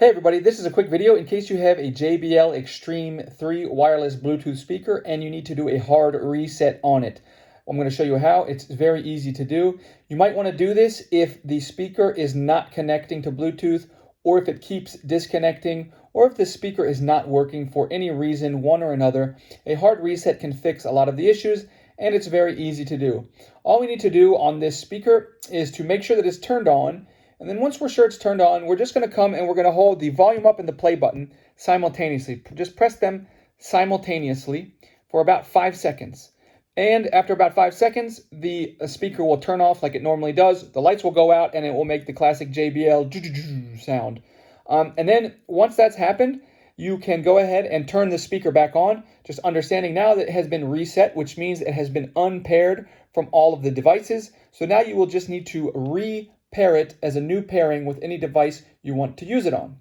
Hey everybody, this is a quick video in case you have a JBL XTreme 3 wireless Bluetooth speaker and you need to do a hard reset on it. I'm going to show you how. It's very easy to do. You might want to do this if the speaker is not connecting to Bluetooth, or if it keeps disconnecting, or if the speaker is not working for any reason, one or another. A hard reset can fix a lot of the issues, and it's very easy to do. All we need to do on this speaker is to make sure that it's turned on. And then once we're sure it's turned on, we're just going to come and we're going to hold the volume up and the play button simultaneously. Just press them simultaneously for about 5 seconds. And after about 5 seconds, the speaker will turn off like it normally does. The lights will go out and it will make the classic JBL sound. And then once that's happened, you can go ahead and turn the speaker back on, just understanding now that it has been reset, which means it has been unpaired from all of the devices. So now you will just need to pair it as a new pairing with any device you want to use it on.